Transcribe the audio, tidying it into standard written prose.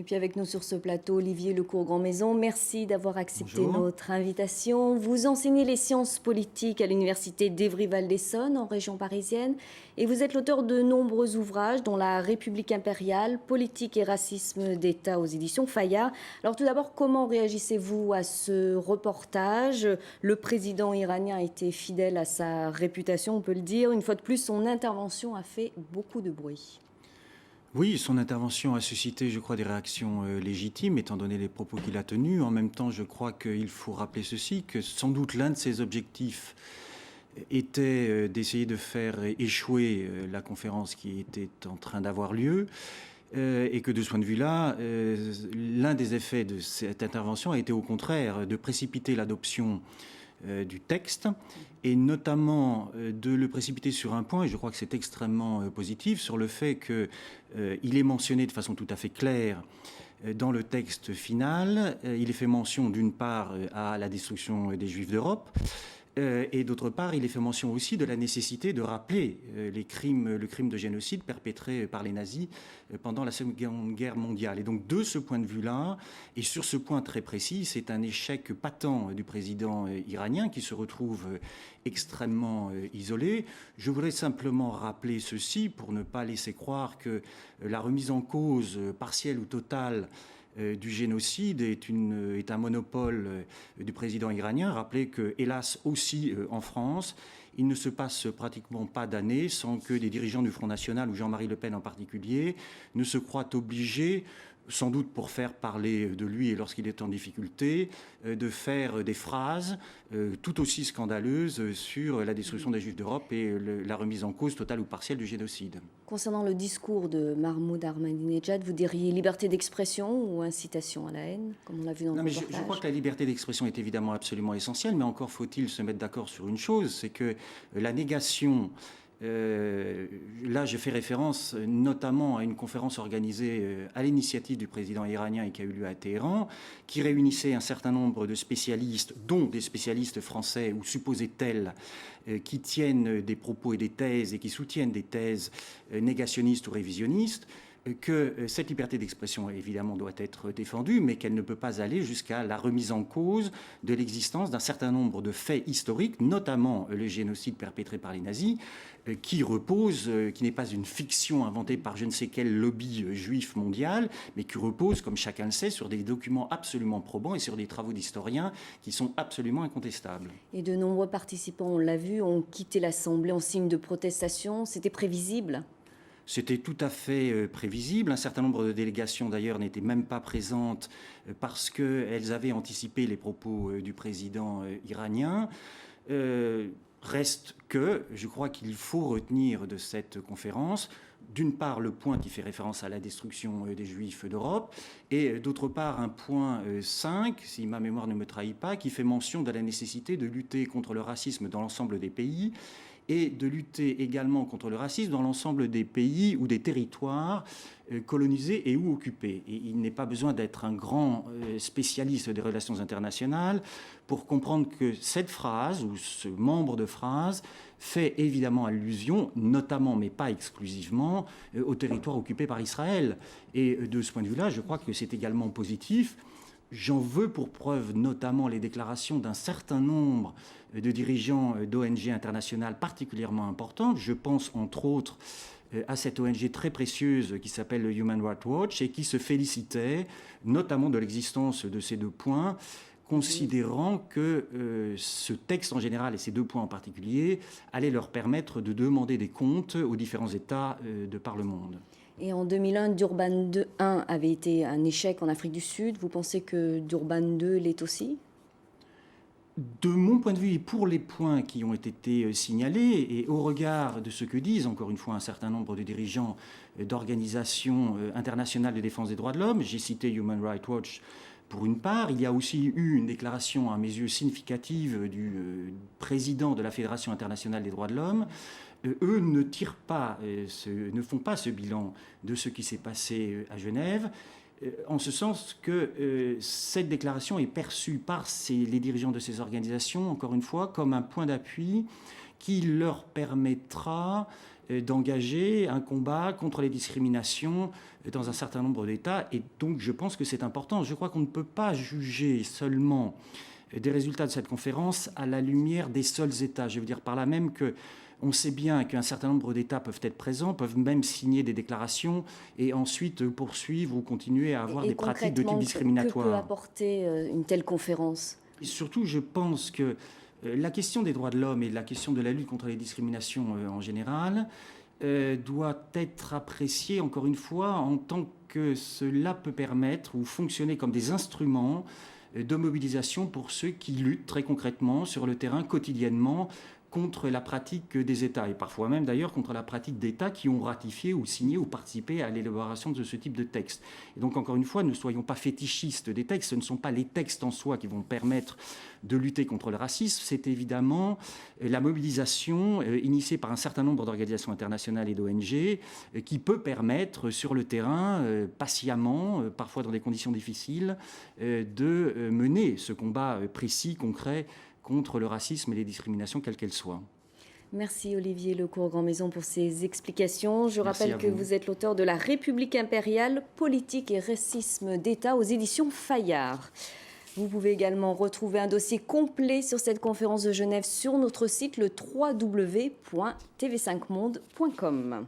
Et puis avec nous sur ce plateau, Olivier Lecourt-Grandmaison, merci d'avoir accepté Bonjour. notre invitation. Vous enseignez les sciences politiques à l'université d'Évry-Val-d'Essonne, en région parisienne, et vous êtes l'auteur de nombreux ouvrages, dont La République impériale, politique et racisme d'État aux éditions Fayard. Alors tout d'abord, comment réagissez-vous à ce reportage? Le président iranien a été fidèle à sa réputation, on peut le dire. Une fois de plus, son intervention a fait beaucoup de bruit. Oui, son intervention a suscité, je crois, des réactions légitimes, étant donné les propos qu'il a tenus. En même temps, je crois qu'il faut rappeler ceci, que sans doute l'un de ses objectifs était d'essayer de faire échouer la conférence qui était en train d'avoir lieu. Et que de ce point de vue-là, l'un des effets de cette intervention a été au contraire de précipiter l'adoption du texte, et notamment de le précipiter sur un point, et je crois que c'est extrêmement positif, sur le fait qu'il est mentionné de façon tout à fait claire dans le texte final. Il est fait mention d'une part à la destruction des Juifs d'Europe, et d'autre part, il est fait mention aussi de la nécessité de rappeler le crime de génocide perpétré par les nazis pendant la Seconde Guerre mondiale. Et donc, de ce point de vue-là, et sur ce point très précis, c'est un échec patent du président iranien qui se retrouve extrêmement isolé. Je voudrais simplement rappeler ceci pour ne pas laisser croire que la remise en cause partielle ou totale du génocide est un monopole du président iranien. Rappelez que, hélas, aussi en France, il ne se passe pratiquement pas d'année sans que des dirigeants du Front National, ou Jean-Marie Le Pen en particulier, ne se croient obligés, sans doute pour faire parler de lui et lorsqu'il est en difficulté, de faire des phrases tout aussi scandaleuses sur la destruction des Juifs d'Europe et la remise en cause totale ou partielle du génocide. Concernant le discours de Mahmoud Ahmadinejad, vous diriez liberté d'expression ou incitation à la haine, comme on l'a vu dans le reportage? Je crois que la liberté d'expression est évidemment absolument essentielle, mais encore faut-il se mettre d'accord sur une chose, c'est que la négation... là, je fais référence notamment à une conférence organisée à l'initiative du président iranien et qui a eu lieu à Téhéran, qui réunissait un certain nombre de spécialistes, dont des spécialistes français ou supposés tels, qui tiennent des propos et des thèses et qui soutiennent des thèses négationnistes ou révisionnistes, que cette liberté d'expression, évidemment, doit être défendue, mais qu'elle ne peut pas aller jusqu'à la remise en cause de l'existence d'un certain nombre de faits historiques, notamment le génocide perpétré par les nazis, qui repose, qui n'est pas une fiction inventée par je ne sais quel lobby juif mondial, mais qui repose, comme chacun le sait, sur des documents absolument probants et sur des travaux d'historiens qui sont absolument incontestables. Et de nombreux participants, on l'a vu, ont quitté l'Assemblée en signe de protestation. C'était prévisible? C'était tout à fait prévisible. Un certain nombre de délégations, d'ailleurs, n'étaient même pas présentes parce qu'elles avaient anticipé les propos du président iranien. Reste que je crois qu'il faut retenir de cette conférence, d'une part, le point qui fait référence à la destruction des Juifs d'Europe, et d'autre part, un point 5, si ma mémoire ne me trahit pas, qui fait mention de la nécessité de lutter contre le racisme dans l'ensemble des pays, et de lutter également contre le racisme dans l'ensemble des pays ou des territoires colonisés et ou occupés. Et il n'est pas besoin d'être un grand spécialiste des relations internationales pour comprendre que cette phrase, ou ce membre de phrase, fait évidemment allusion, notamment mais pas exclusivement, au territoire occupé par Israël. Et de ce point de vue-là, je crois que c'est également positif. J'en veux pour preuve notamment les déclarations d'un certain nombre de dirigeants d'ONG internationales particulièrement importantes. Je pense entre autres à cette ONG très précieuse qui s'appelle le Human Rights Watch et qui se félicitait notamment de l'existence de ces deux points, considérant que ce texte en général et ces deux points en particulier allaient leur permettre de demander des comptes aux différents États de par le monde. Et en 2001, Durban 1 avait été un échec en Afrique du Sud. Vous pensez que Durban 2 l'est aussi? De mon point de vue, et pour les points qui ont été signalés, et au regard de ce que disent, encore une fois, un certain nombre de dirigeants d'organisations internationales de défense des droits de l'homme, j'ai cité Human Rights Watch pour une part, il y a aussi eu une déclaration, à mes yeux, significative du président de la Fédération internationale des droits de l'homme. Eux ne font pas ce bilan de ce qui s'est passé à Genève, en ce sens que cette déclaration est perçue par les dirigeants de ces organisations, encore une fois, comme un point d'appui qui leur permettra d'engager un combat contre les discriminations dans un certain nombre d'États. Et donc, je pense que c'est important. Je crois qu'on ne peut pas juger seulement des résultats de cette conférence à la lumière des seuls États. Je veux dire par là même que on sait bien qu'un certain nombre d'États peuvent être présents, peuvent même signer des déclarations et ensuite poursuivre ou continuer à avoir des pratiques de type discriminatoire. Que peut apporter une telle conférence ? Et surtout, je pense que la question des droits de l'homme et la question de la lutte contre les discriminations en général doit être appréciée, encore une fois, en tant que cela peut permettre ou fonctionner comme des instruments de mobilisation pour ceux qui luttent très concrètement sur le terrain quotidiennement contre la pratique des États, et parfois même d'ailleurs contre la pratique d'États qui ont ratifié ou signé ou participé à l'élaboration de ce type de texte. Et donc encore une fois, ne soyons pas fétichistes des textes, ce ne sont pas les textes en soi qui vont permettre de lutter contre le racisme, c'est évidemment la mobilisation initiée par un certain nombre d'organisations internationales et d'ONG qui peut permettre sur le terrain, patiemment, parfois dans des conditions difficiles, de mener ce combat précis, concret, contre le racisme et les discriminations, quelles qu'elles soient. Merci Olivier Lecourt-Grandmaison pour ces explications. Je rappelle que vous êtes l'auteur de La République impériale, politique et racisme d'État aux éditions Fayard. Vous pouvez également retrouver un dossier complet sur cette conférence de Genève sur notre site, le www.tv5monde.com.